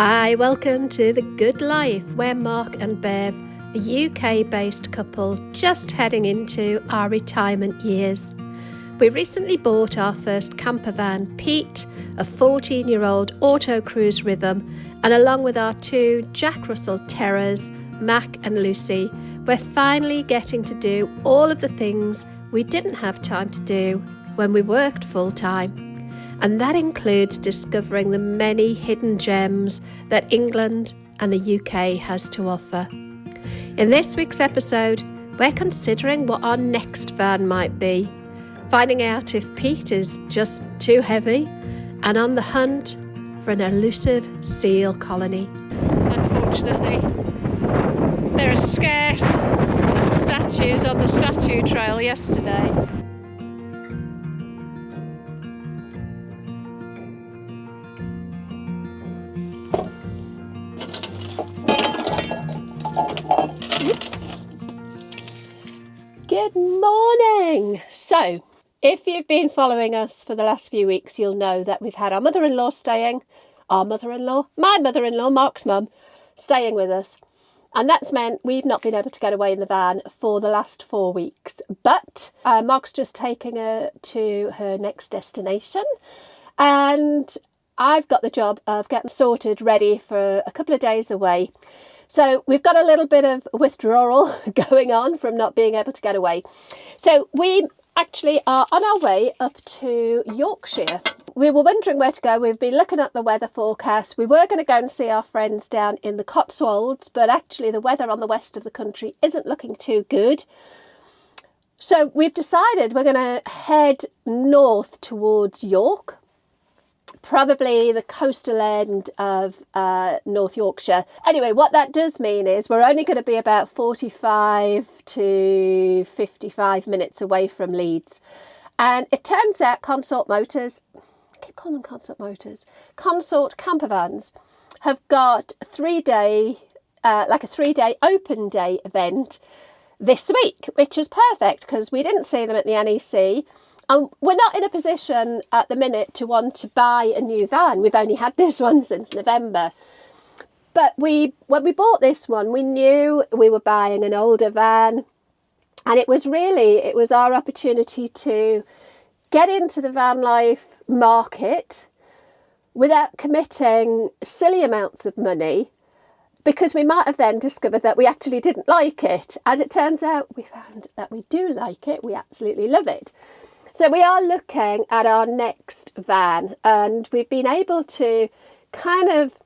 Hi, welcome to The Good Life, where Mark and Bev, a UK-based couple just heading into our retirement years. We recently bought our first campervan, Pete, a 14-year-old auto cruise rhythm, and along with our two Jack Russell Terrors, Mac and Lucy, we're finally getting to do all of the things we didn't have time to do when we worked full-time. And that includes discovering the many hidden gems that England and the UK has to offer. In this week's episode, we're considering what our next van might be, finding out if Pete is just too heavy, and on the hunt for an elusive steel colony. Unfortunately, there are scarce as statues on the statue trail yesterday. Good morning! So, if you've been following us for the last few weeks, you'll know that we've had our mother-in-law staying, my mother-in-law, Mark's mum, staying with us. And that's meant we've not been able to get away in the van for the last 4 weeks. But Mark's just taking her to her next destination. And I've got the job of getting sorted, ready for a couple of days away. So we've got a little bit of withdrawal going on from not being able to get away. So we actually are on our way up to Yorkshire. We were wondering where to go. We've been looking at the weather forecast. We were going to go and see our friends down in the Cotswolds, but actually the weather on the west of the country isn't looking too good. So we've decided we're going to head north towards York. Probably the coastal end of North Yorkshire. Anyway, what that does mean is we're only going to be about 45 to 55 minutes away from Leeds. And it turns out Consort Motors, I keep calling them Consort Motors, Consort Campervans have got a 3-day open day event this week, which is perfect because we didn't see them at the NEC. We're not in a position at the minute to want to buy a new van. We've only had this one since November. But when we bought this one, we knew we were buying an older van. And it was our opportunity to get into the van life market without committing silly amounts of money, because we might have then discovered that we actually didn't like it. As it turns out, we found that we do like it. We absolutely love it. So we are looking at our next van, and we've been able to kind of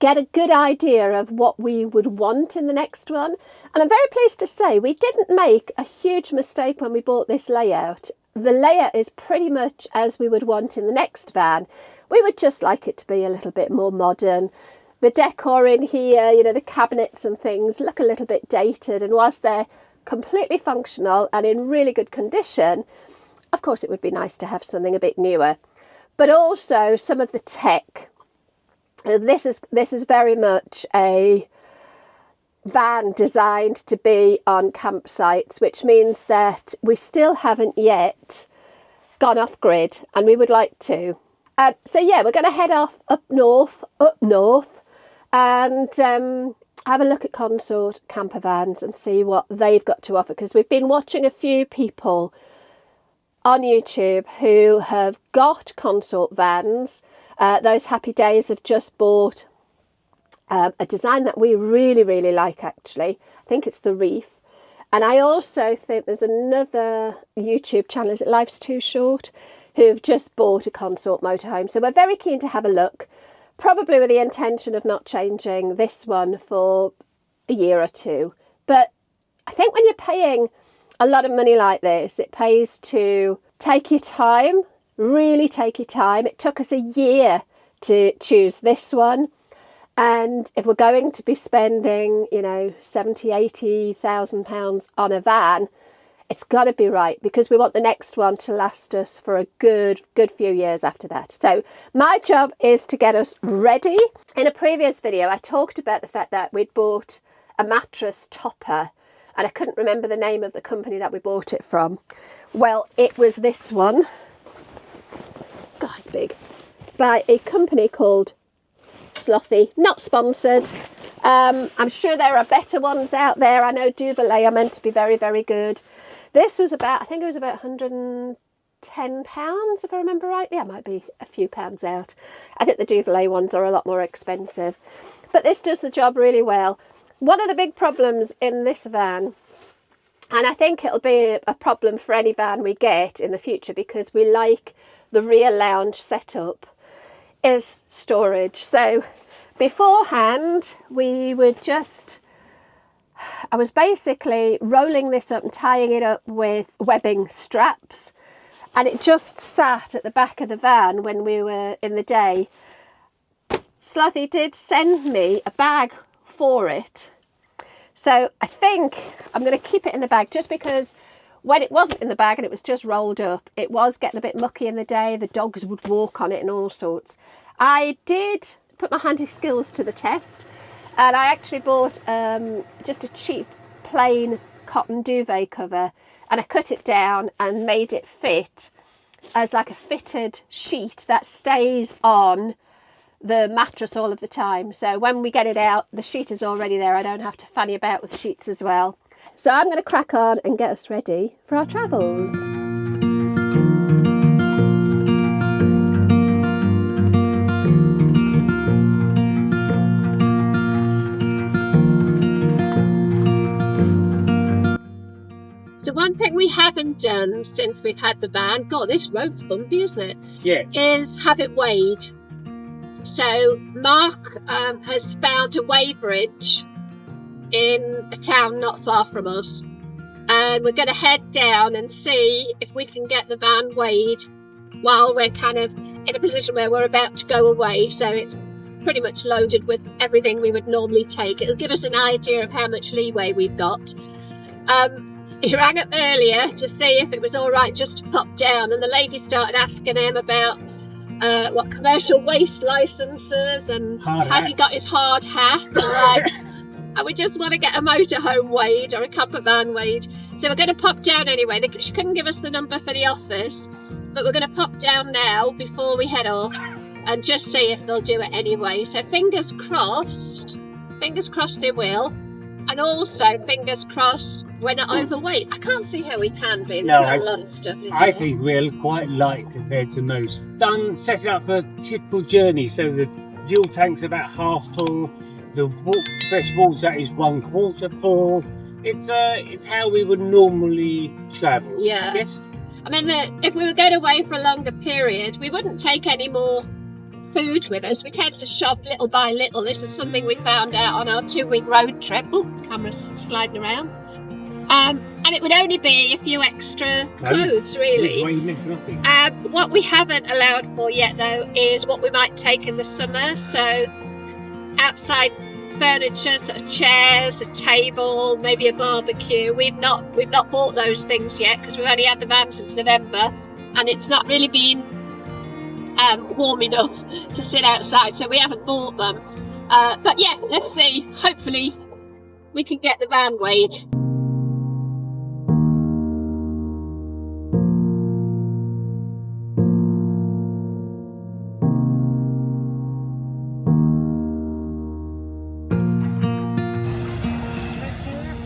get a good idea of what we would want in the next one. And I'm very pleased to say we didn't make a huge mistake when we bought this layout. The layout is pretty much as we would want in the next van. We would just like it to be a little bit more modern. The decor in here, the cabinets and things look a little bit dated, and whilst they're completely functional and in really good condition, of course it would be nice to have something a bit newer. But also some of the tech. This is very much a van designed to be on campsites, which means that we still haven't yet gone off grid, and we would like to. So yeah, we're going to head off up north and have a look at Consort Campervans and see what they've got to offer, because we've been watching a few people on YouTube who have got Consort vans. Those happy days have just bought a design that we really, really like, actually. I think it's the Reef. And I also think there's another YouTube channel, is it Life's Too Short, who've just bought a Consort motorhome. So we're very keen to have a look. Probably with the intention of not changing this one for a year or two. But I think when you're paying a lot of money like this, it pays to take your time, really take your time. It took us a year to choose this one. And if we're going to be spending, 70, 80,000 pounds on a van, it's got to be right, because we want the next one to last us for a good few years after that. So my job is to get us ready. In a previous video, I talked about the fact that we'd bought a mattress topper, and I couldn't remember the name of the company that we bought it from. Well, it was this one. God, it's big. By a company called Slothy. Not sponsored. I'm sure there are better ones out there. I know Duvalet are meant to be very, very good. This was about, I think it was about £110, if I remember right. Yeah, it might be a few pounds out. I think the Duvalet ones are a lot more expensive. But this does the job really well. One of the big problems in this van, and I think it'll be a problem for any van we get in the future because we like the rear lounge setup, is storage. So beforehand, I was basically rolling this up and tying it up with webbing straps, and it just sat at the back of the van when we were in the day. Slothy did send me a bag for it. So I think I'm going to keep it in the bag just because when it wasn't in the bag and it was just rolled up, it was getting a bit mucky in the day. The dogs would walk on it and all sorts. I did put my handy skills to the test, and I actually bought just a cheap plain cotton duvet cover, and I cut it down and made it fit as like a fitted sheet that stays on the mattress all of the time. So when we get it out, the sheet is already there. I don't have to fanny about with sheets as well. So I'm going to crack on and get us ready for our travels. So one thing we haven't done since we've had the van, God, this road's bumpy, isn't it? Yes. Is have it weighed. So Mark has found a weigh bridge in a town not far from us, and we're going to head down and see if we can get the van weighed while we're kind of in a position where we're about to go away. So it's pretty much loaded with everything we would normally take. It'll give us an idea of how much leeway we've got. He rang up earlier to see if it was all right just to pop down, and the lady started asking him about what commercial waste licenses and has he got his hard hat, and we just want to get a motorhome weighed or a campervan weighed. So we're going to pop down anyway. She couldn't give us the number for the office, but we're going to pop down now before we head off and just see if they'll do it anyway. So fingers crossed they will. And also, fingers crossed, we're not overweight. I can't see how we can be. There's not a lot of stuff in I here. think we're quite light compared to most. Set it up for a typical journey, so the fuel tank's about half full, the fresh water is 1/4 full. It's how we would normally travel. Yeah. I guess. I mean, if we were going away for a longer period, we wouldn't take any more food with us. We tend to shop little by little. This is something we found out on our 2-week road trip. Oh, camera's sliding around. And it would only be a few extra clothes, really. What we haven't allowed for yet, though, is what we might take in the summer. So outside furniture, sort of chairs, a table, maybe a barbecue. We've not bought those things yet because we've only had the van since November, and it's not really been warm enough to sit outside, so we haven't bought them. But yeah, let's see. Hopefully we can get the van weighed.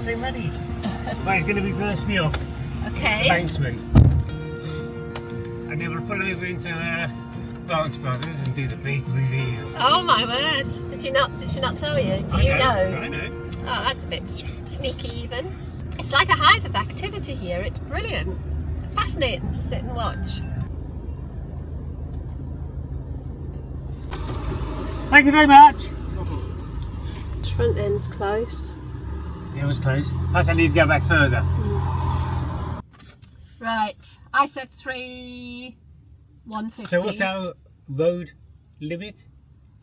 So ready. Right, he's going to reverse me off. Okay. Banksman. And then we'll pull over into Branch Brothers and do the big reveal. Oh my word! Did she not tell you? Do you know? I know. Oh, that's a bit sneaky even. It's like a hive of activity here. It's brilliant. Fascinating to sit and watch. Thank you very much. Front end's close. Yeah, it was close. Plus I need to go back further. Right, I said 150. So what's our road limit?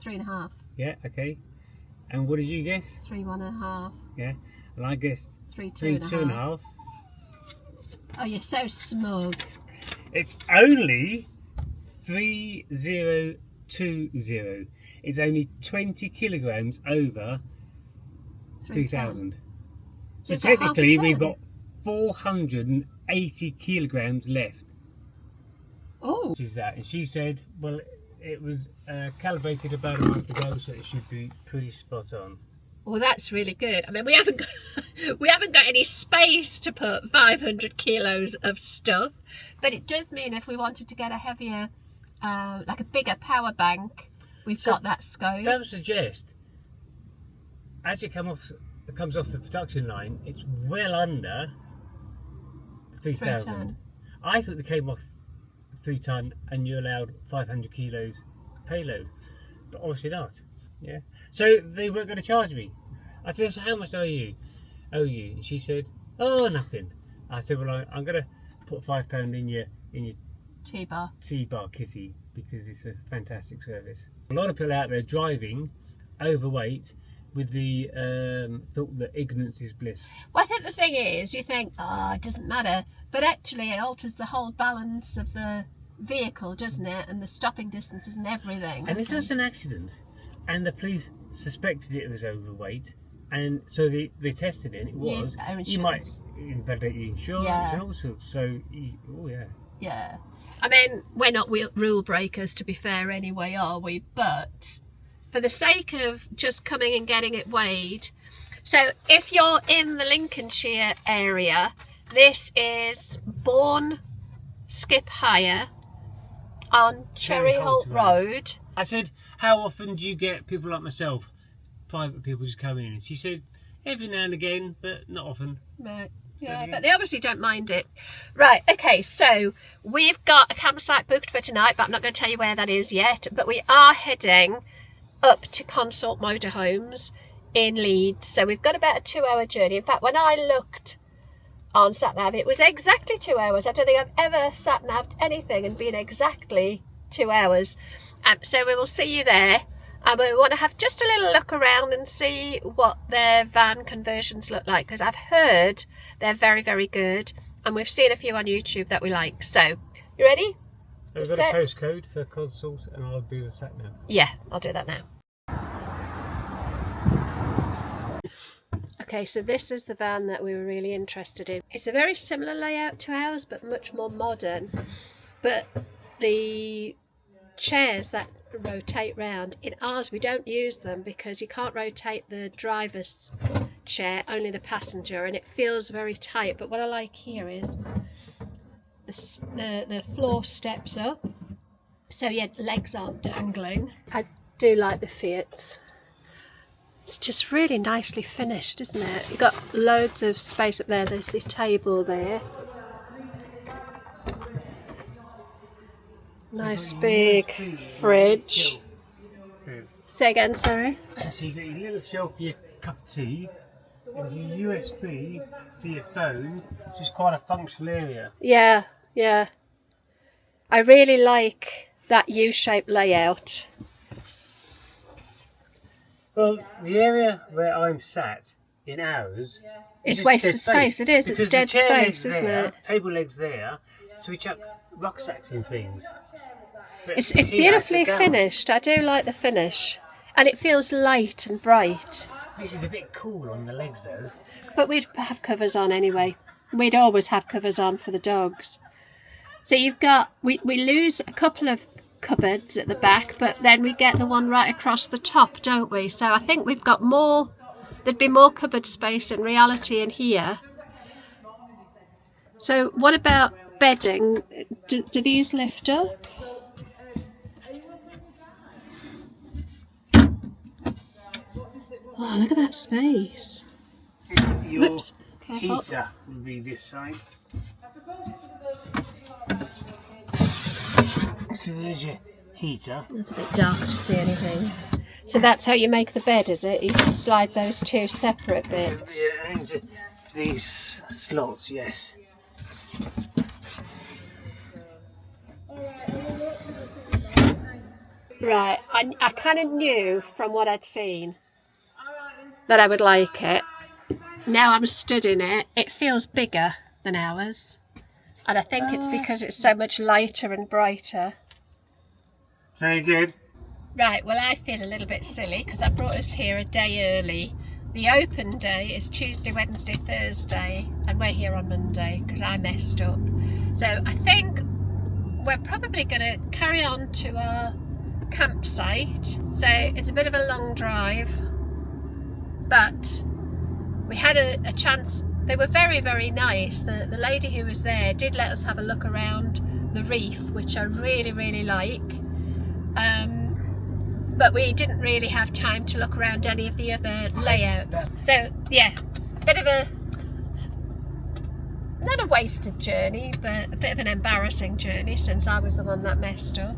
3.5. Yeah, okay. And what did you guess? 1.5. Yeah, and I guessed 2.5. Oh, you're so smug. It's only 3020. It's only 20 kilograms over 3,000. So technically we've got 480 kilograms left. Oh. Which is that. And she said, well, it was calibrated about a month ago, so it should be pretty spot on. Well, that's really good. I mean, we haven't got any space to put 500 kilos of stuff, but it does mean if we wanted to get a heavier, like a bigger power bank, we've got that scope. That would suggest, as it comes off the production line, it's well under 3,000. I thought they came off 3 ton and you're allowed 500 kilos payload, but obviously not. Yeah. So they weren't going to charge me. I said, so how much owe you? And she said, oh, nothing. I said, well, I'm going to put £5 in your T-bar kitty, because it's a fantastic service. A lot of people out there driving overweight with the thought that ignorance is bliss. Well, I think the thing is, you think, oh, it doesn't matter, but actually it alters the whole balance of the vehicle, doesn't it? And the stopping distances and everything. And if there was an accident and the police suspected it was overweight, and so they tested it and it was, you might invalidate your insurance and all sorts. So, yeah. I mean, we're not rule breakers, to be fair, anyway, are we? But for the sake of just coming and getting it weighed, so if you're in the Lincolnshire area, this is Bourne Skip Hire on Cherry Holt Road. I said, how often do you get people like myself, private people, just coming in? And she said, every now and again, but not often. Right. Yeah, but they obviously don't mind it. Right, okay, so we've got a campsite booked for tonight, but I'm not going to tell you where that is yet. But we are heading up to Consort Motorhomes in Leeds. So we've got about a 2-hour journey. In fact, when I looked on SatNav, it was exactly 2 hours. I don't think I've ever SatNav'd anything and been exactly 2 hours. So we will see you there. And we want to have just a little look around and see what their van conversions look like, because I've heard they're very, very good. And we've seen a few on YouTube that we like. So, you ready? I've got a postcode for Consort and I'll do the sat nav. Yeah, I'll do that now. Okay, so this is the van that we were really interested in. It's a very similar layout to ours, but much more modern. But the chairs that rotate round, in ours we don't use them because you can't rotate the driver's chair, only the passenger, and it feels very tight. But what I like here is the floor steps up, so your legs aren't dangling. I do like the Fiats. It's just really nicely finished, isn't it? You've got loads of space up there. There's the table there. Nice big fridge. Say again, sorry. So you get your little shelf for your cup of tea and your USB for your phone, which is quite a functional area. Yeah. I really like that U-shaped layout. Well, the area where I'm sat in ours is wasted space. It is. It's dead space, isn't it? Table legs there, so we chuck rucksacks and things. It's beautifully finished. I do like the finish, and it feels light and bright. This is a bit cool on the legs though. But we'd have covers on anyway. We'd always have covers on for the dogs. So you've got, we lose a couple of cupboards at the back, but then we get the one right across the top, don't we? So I think we've got more, there'd be more cupboard space in reality in here. So what about bedding? Do these lift up? Oh, look at that space. Your heater would be this side. So there's your heater. It's a bit dark to see anything. So that's how you make the bed, is it? You just slide those two separate bits. Yeah, into these slots, yes. Right, I kind of knew from what I'd seen that I would like it. Now I'm stood in it, it feels bigger than ours. And I think it's because it's so much lighter and brighter. Very good. Right, well I feel a little bit silly because I brought us here a day early. The open day is Tuesday, Wednesday, Thursday, and we're here on Monday because I messed up. So I think we're probably going to carry on to our campsite, so it's a bit of a long drive, but we had a chance. They were very, very nice. The lady who was there did let us have a look around the reef, which I really, really like, but we didn't really have time to look around any of the other layouts. So yeah, bit of a, not a wasted journey, but a bit of an embarrassing journey, since I was the one that messed up.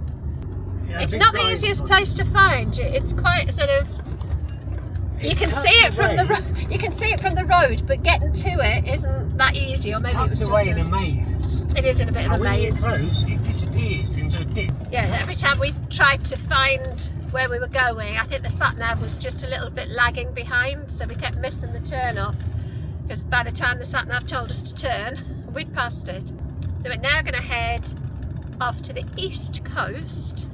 Yeah, it's not the easiest place to find. It's quite sort of, you can see it from the you can see it from the road, but getting to it isn't that easy. Or maybe it was just away in a maze. It is in a bit of a maze. When you get close, it disappears into a dip. Yeah, every time we tried to find where we were going, I think the sat nav was just a little bit lagging behind, so we kept missing the turn off, because by the time the sat nav told us to turn, we'd passed it. So we're now going to head off to the east coast,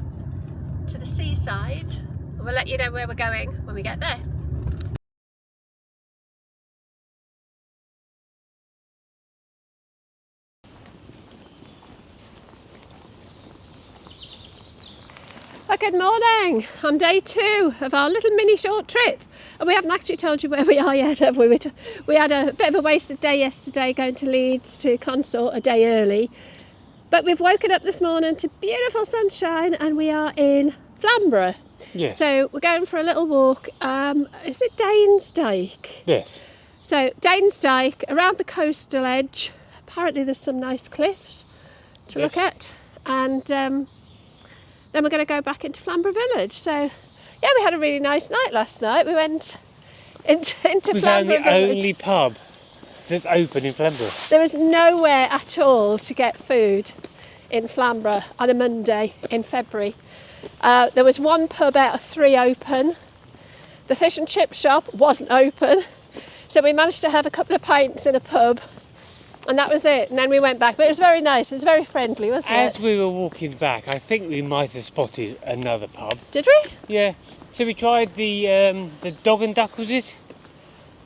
to the seaside, and we'll let you know where we're going when we get there. Well, good morning. On day 2 of our little mini short trip, and we haven't actually told you where we are yet, have we? We had a bit of a wasted day yesterday, going to Leeds to Consort a day early, but we've woken up this morning to beautiful sunshine, and we are in Flamborough. Yes. So we're going for a little walk. Is it Danes Dyke? Yes. So Danes Dyke, around the coastal edge. Apparently there's some nice cliffs to look at, and then we're going to go back into Flamborough village. So yeah, we had a really nice night last night. We went into Flamborough found the village. only pub that's open in Flamborough. There was nowhere at all to get food in Flamborough on a Monday in February. There was one pub out of 3 open. The fish and chip shop wasn't open, so we managed to have a couple of pints in a pub, and that was it. And then we went back, but it was very nice. It was very friendly, wasn't it? As we were walking back, I think we might have spotted another pub. Did we? Yeah. So we tried the Dog and Duck, was it?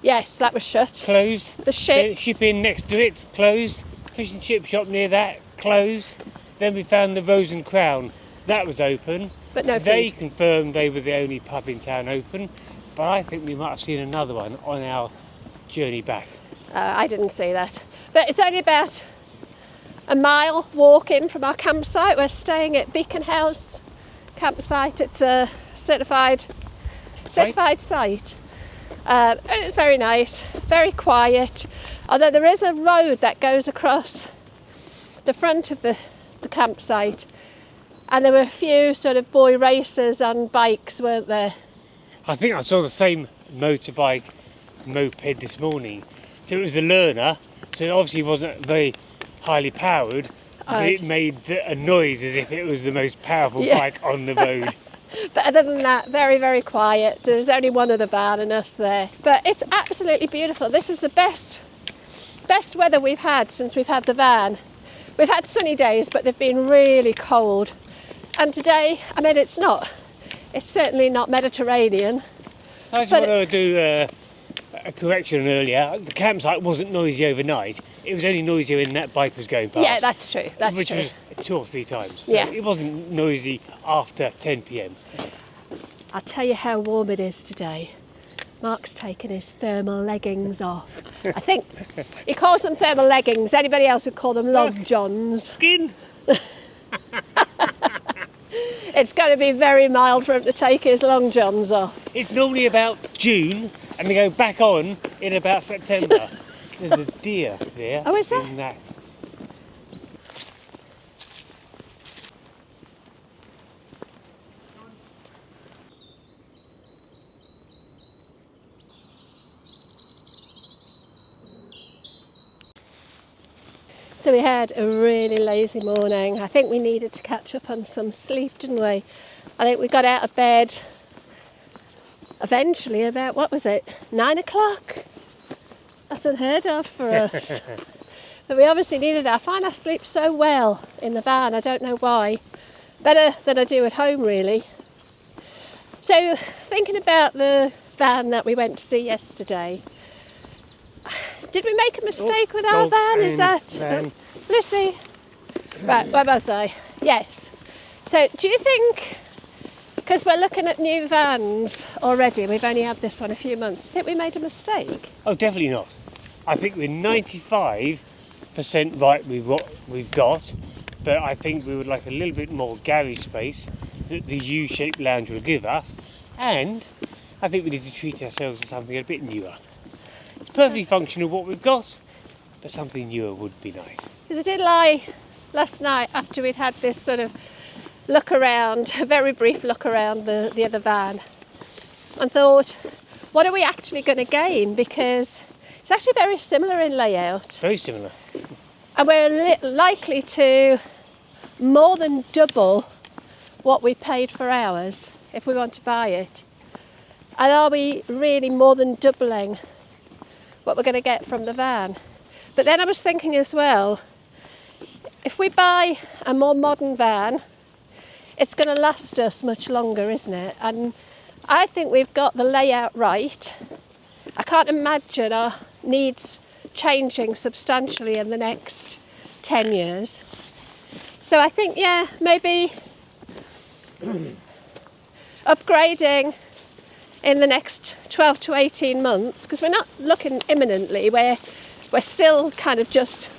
Yes, that was shut. Closed. The ship. The ship in next to it, closed. Fish and chip shop near that, closed. Then we found the Rose and Crown. That was open. But no food. They confirmed they were the only pub in town open, but I think we might have seen another one on our journey back. I didn't see that. But it's only about a mile walk in from our campsite. We're staying at Beacon House campsite. It's a certified site. And it's very nice, very quiet. Although there is a road that goes across the front of the campsite, and there were a few sort of boy racers on bikes, weren't there? I think I saw the same motorbike moped this morning. So it was a learner, so it obviously wasn't very highly powered, but it made a noise as if it was the most powerful bike on the road. But other than that, very, very quiet. There's only one other van and us there. But it's absolutely beautiful. This is the best weather we've had since we've had the van. We've had sunny days, but they've been really cold. And today, I mean, it's certainly not Mediterranean. I just want to do a correction earlier. The campsite wasn't noisy overnight. It was only noisy when that bike was going past. Yeah, that's true. Which was 2 or 3 times. So yeah. It wasn't noisy after 10 p.m. I'll tell you how warm it is today. Mark's taken his thermal leggings off. I think he calls them thermal leggings. Anybody else would call them long johns. Skin. It's going to be very mild for him to take his long johns off. It's normally about June, and they go back on in about September. There's a deer there. Oh, is there? In that. So we had a really lazy morning. I think we needed to catch up on some sleep, didn't we? I think we got out of bed eventually about, 9 o'clock? That's unheard of for us. But we obviously needed it. I find I sleep so well in the van, I don't know why. Better than I do at home, really. So thinking about the van that we went to see yesterday, did we make a mistake with our van? Is that Lucy? Right, where was I? Yes. So do you think Because we're looking at new vans already. We've only had this one a few months. Do you think we made a mistake? Oh, definitely not. I think we're 95% right with what we've got, but I think we would like a little bit more garage space that the U-shaped lounge will give us, and I think we need to treat ourselves to something a bit newer. It's perfectly functional what we've got, but something newer would be nice. Because I did lie last night after we'd had this sort of look around, a very brief look around the other van, and thought, what are we actually going to gain? Because it's actually very similar in layout. Very similar. And we're likely to more than double what we paid for ours if we want to buy it. And are we really more than doubling what we're going to get from the van? But then I was thinking as well, if we buy a more modern van, it's going to last us much longer, isn't it? And I think we've got the layout right. I can't imagine our needs changing substantially in the next 10 years. So I think, yeah, maybe upgrading in the next 12 to 18 months, because we're not looking imminently, we're still kind of just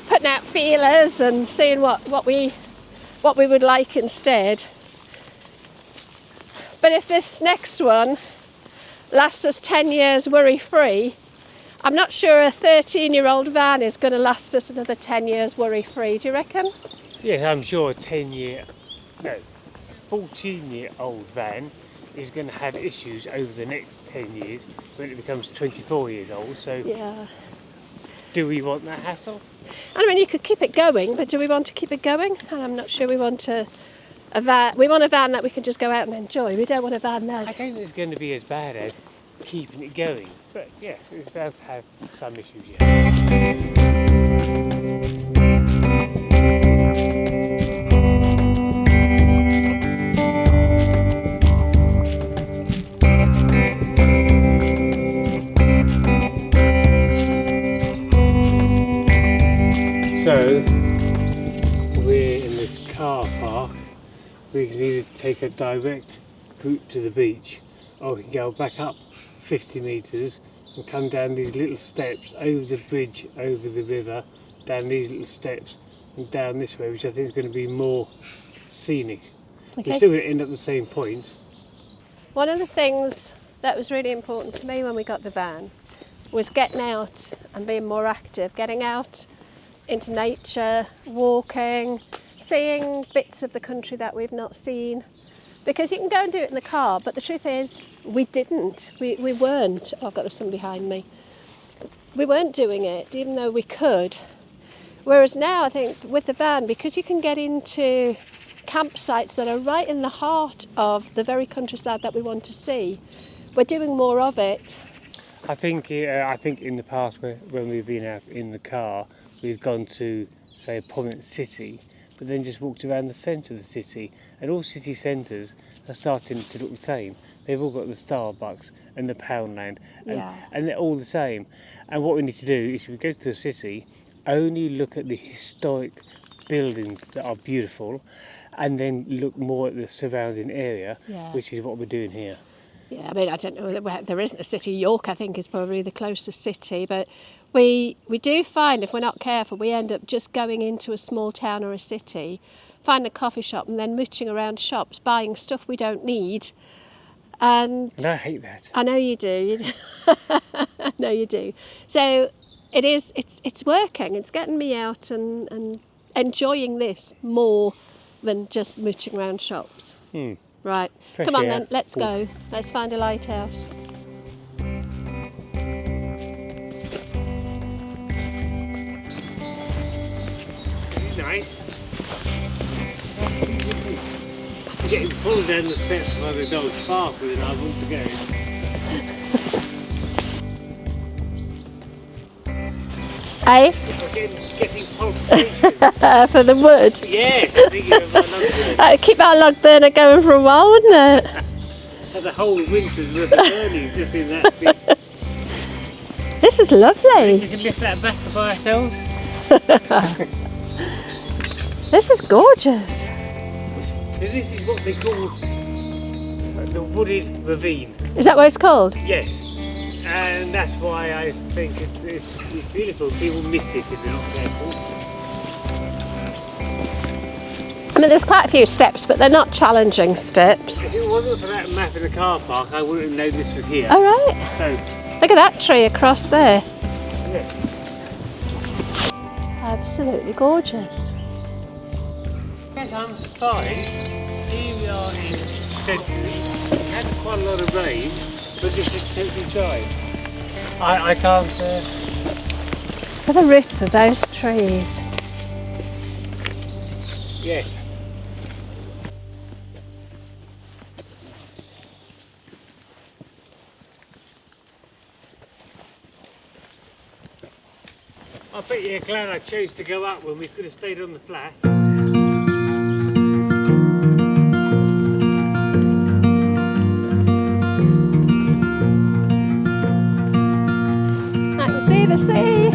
putting out feelers and seeing what we would like instead. But if this next one lasts us 10 years worry-free, I'm not sure a 13-year-old van is going to last us another 10 years worry-free. Do you reckon? Yes, I'm sure a 14-year-old van is going to have issues over the next 10 years when it becomes 24 years old. So Yeah. do we want that hassle? I mean, you could keep it going, but do we want to keep it going? And I'm not sure we want a van. We want a van that we can just go out and enjoy. We don't want a van I that. don't think it's going to be as bad as keeping it going. But yes, it's bound to have some issues, yeah. So, we're in this car park. We can either take a direct route to the beach, or we can go back up 50 metres and come down these little steps over the bridge, over the river, down these little steps and down this way, which I think is going to be more scenic. Okay. We're still going to end up at the same point. One of the things that was really important to me when we got the van was getting out and being more active, getting out into nature, walking, seeing bits of the country that we've not seen. Because you can go and do it in the car, but the truth is, we didn't. We weren't. Oh, I've got something behind me. We weren't doing it, even though we could. Whereas now, I think, with the van, because you can get into campsites that are right in the heart of the very countryside that we want to see, we're doing more of it. I think in the past, when we've been out in the car, we've gone to, say, a prominent city, but then just walked around the centre of the city, and all city centres are starting to look the same. They've all got the Starbucks and the Poundland, and they're all the same. And what we need to do is, if we go to the city, only look at the historic buildings that are beautiful, and then look more at the surrounding area, which is what we're doing here. Yeah, I mean, I don't know, there isn't a city. York, I think, is probably the closest city, but we do find, if we're not careful, we end up just going into a small town or a city, find a coffee shop and then mooching around shops, buying stuff we don't need. And I hate that. I know you do. I know you do. So it's working. It's getting me out and enjoying this more than just mooching around shops. Right, Fresh come on air. then, let's go. Let's find a lighthouse. Nice. You're getting pulled down the steps by the dogs faster than I want to go. Eh? Getting pulsations. For the wood. Yeah, thinking of my log burner. Keep our log burner going for a while, wouldn't it? Had the whole winter's worth of burning just in that bit. This is lovely. We can lift that back by ourselves. This is gorgeous. This is what they call the wooded ravine. Is that what it's called? Yes, and that's why I think it's beautiful. People miss it if they're not careful. I mean, there's quite a few steps, but they're not challenging steps. If it wasn't for that map in the car park, I wouldn't have known this was here. All right. So, look at that tree across there. yeah. Absolutely gorgeous. Yes, I'm surprised. Here we are in February. We had quite a lot of rain, but this is totally dry. I can't. Look at the roots of those trees. Yes. I bet you're glad I chose to go up when we could have stayed on the flat. I can see the sea.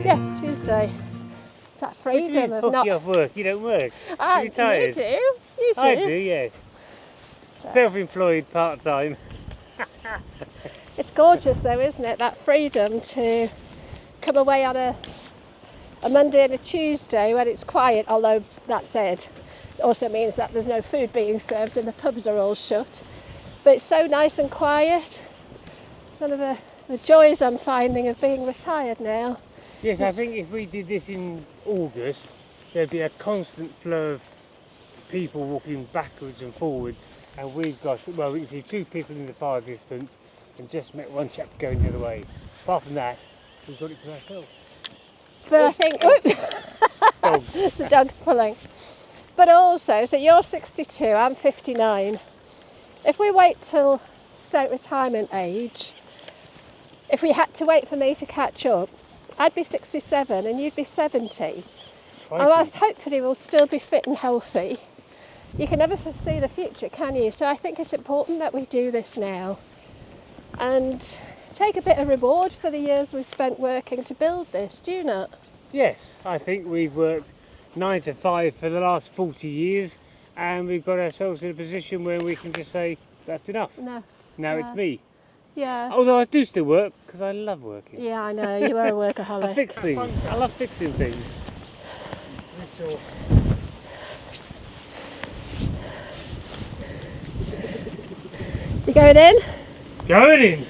Yes, Tuesday. It's that freedom of not. Off work, you don't work. Ah, You're tired. You do. You do. I do, yes. Self-employed, part-time. It's gorgeous, though, isn't it? That freedom to come away on a Monday and a Tuesday when it's quiet. Although that said, it also means that there's no food being served and the pubs are all shut. But it's so nice and quiet. It's one of the joys I'm finding of being retired now. Yes, I think if we did this in August, there'd be a constant flow of people walking backwards and forwards, and we've got, well, we can see two people in the far distance and just met one chap going the other way. Apart from that, we've got it to ourselves. But I think, Dogs. it's the dogs pulling. But also, so you're 62, I'm 59. If we wait till state retirement age, if we had to wait for me to catch up, I'd be 67 and you'd be 70. And whilst hopefully we'll still be fit and healthy, you can never see the future, can you? So I think it's important that we do this now and take a bit of reward for the years we've spent working to build this, do you not? Yes, I think we've worked 9 to 5 for the last 40 years, and we've got ourselves in a position where we can just say, that's enough. No. Now it's me. Yeah. Although I do still work, because I love working. Yeah, I know, you are a workaholic. I fix things. I love fixing things. You going in? Going in!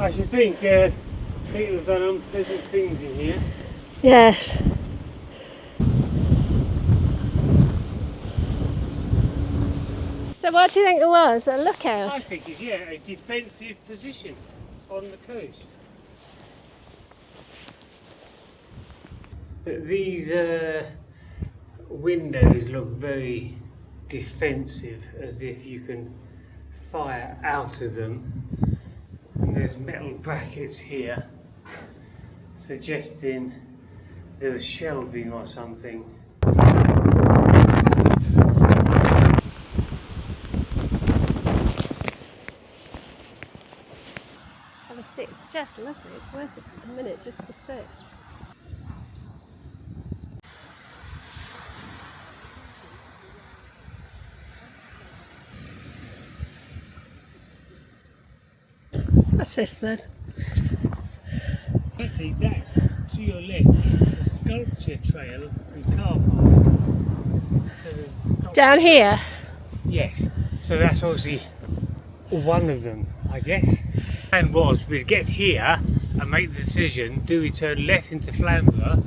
I should think people have done unpleasant things in here. Yes. So what do you think it was? A lookout? I think it's, yeah, a defensive position on the coast. But these windows look very defensive, as if you can fire out of them. And there's metal brackets here, suggesting there was shelving or something. It's just lovely, it's worth a minute just to sit. What's this then? Actually, that to your left is the sculpture trail and car park. So Down here? Yes. So that's obviously one of them, I guess. And was we'd get here and make the decision: do we turn left into Flamborough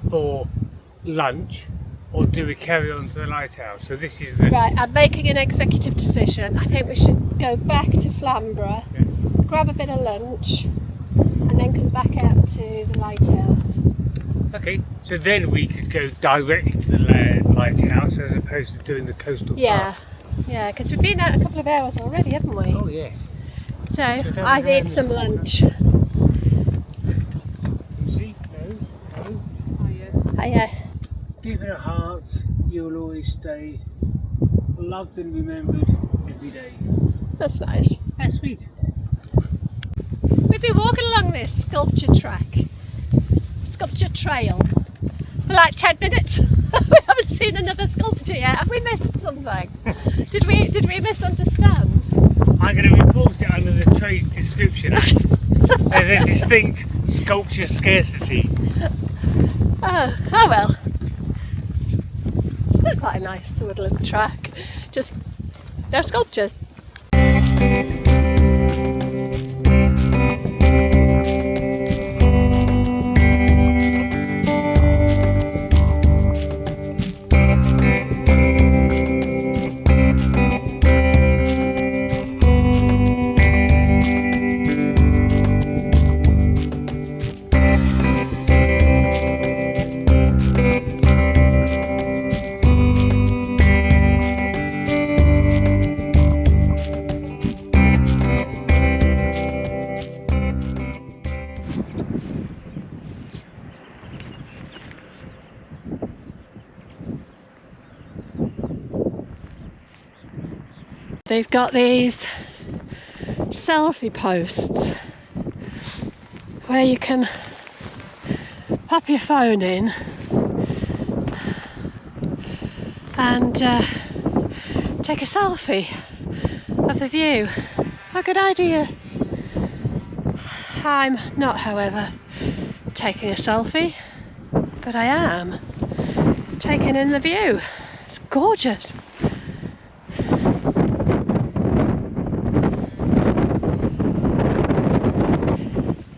for lunch, or do we carry on to the lighthouse? So this is the Right, I'm making an executive decision. I think we should go back to Flamborough, yeah. grab a bit of lunch, and then come back out to the lighthouse. Okay, so then we could go directly to the lighthouse as opposed to doing the coastal Yeah, path. yeah, because we've been out a couple of hours already, haven't we? Oh yeah. So I need some lunch. See? No. Oh yeah. Oh, yeah. Deep in our hearts, you'll always stay loved and remembered every day. That's nice. That's sweet. We've been walking along this sculpture trail for like 10 minutes. We haven't seen another sculpture yet. Have we missed something? Did we misunderstand? I'm going to report it under the trade's description as a distinct sculpture scarcity. Oh well. Still quite a nice woodland track. Just no sculptures. They've got these selfie posts where you can pop your phone in and take a selfie of the view. A good idea. I'm not, however, taking a selfie, but I am taking in the view. It's gorgeous.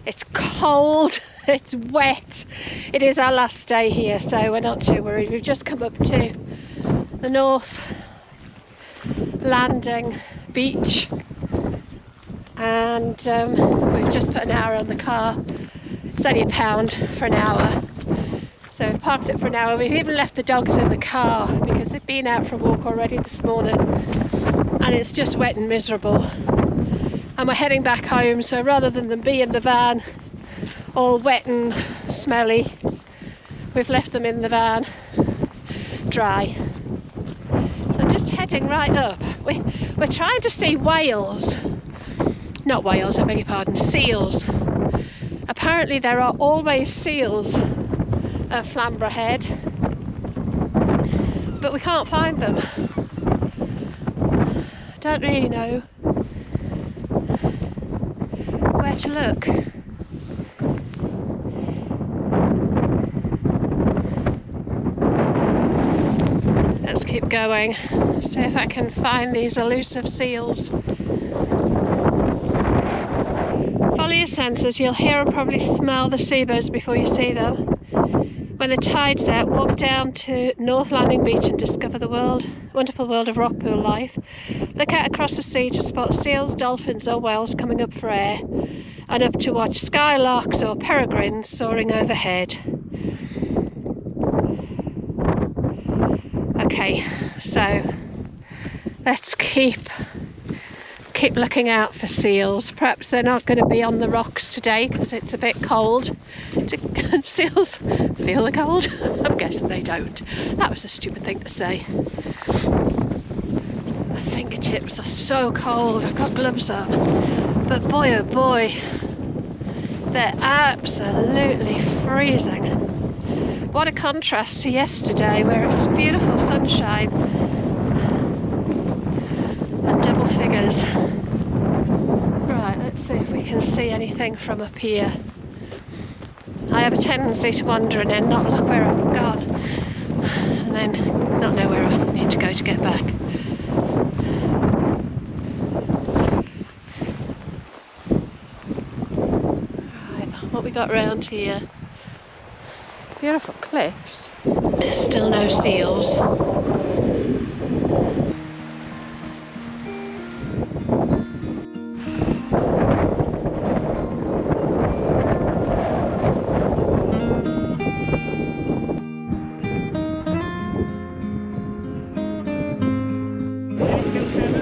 It's cold, it's wet. It is our last day here, so we're not too worried. We've just come up to the North Landing beach, and we've just put an hour on the car. It's only £1 for an hour, so we've parked it for an hour. We've even left the dogs in the car because they've been out for a walk already this morning, and it's just wet and miserable. And we're heading back home, so rather than them be in the van all wet and smelly, we've left them in the van dry. So I'm just heading right up. We're trying to see whales. Not whales, I beg your pardon, seals. Apparently there are always seals at Flamborough Head, but we can't find them. Don't really know where to look. Let's keep going, see if I can find these elusive seals. Follow your senses, you'll hear and probably smell the seabirds before you see them. When the tide's out, walk down to North Landing Beach and discover the wonderful world of rock pool life. Look out across the sea to spot seals, dolphins or whales coming up for air, and up to watch skylarks or peregrines soaring overhead. Okay, so let's keep looking out for seals. Perhaps they're not going to be on the rocks today because it's a bit cold. Seals feel the cold? I'm guessing they don't. That was a stupid thing to say. My fingertips are so cold. I've got gloves on. But boy oh boy, they're absolutely freezing. What a contrast to yesterday where it was beautiful sunshine and double figures. Right, let's see if we can see anything from up here. I have a tendency to wander and then not look where I've gone, and then not know where I need to go to get back. what we got round here. Beautiful cliffs. There's still no seals.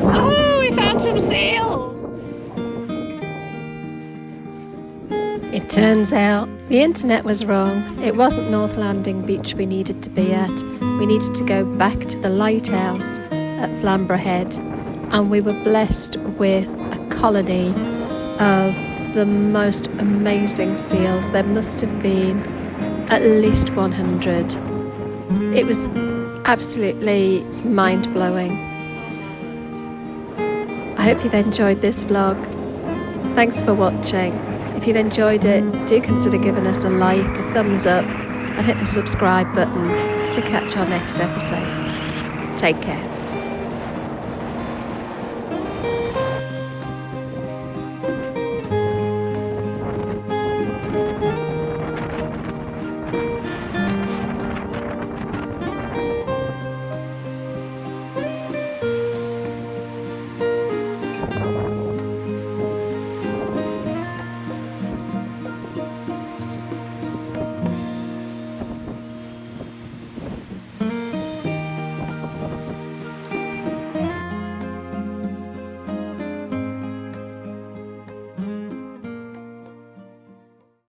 Oh, we found some seals! It turns out the internet was wrong. It wasn't North Landing Beach we needed to be at. We needed to go back to the lighthouse at Flamborough Head, and we were blessed with a colony of the most amazing seals. There must have been at least 100. It was absolutely mind-blowing. I hope you've enjoyed this vlog. Thanks for watching. If you've enjoyed it, do consider giving us a like, a thumbs up, and hit the subscribe button to catch our next episode. Take care.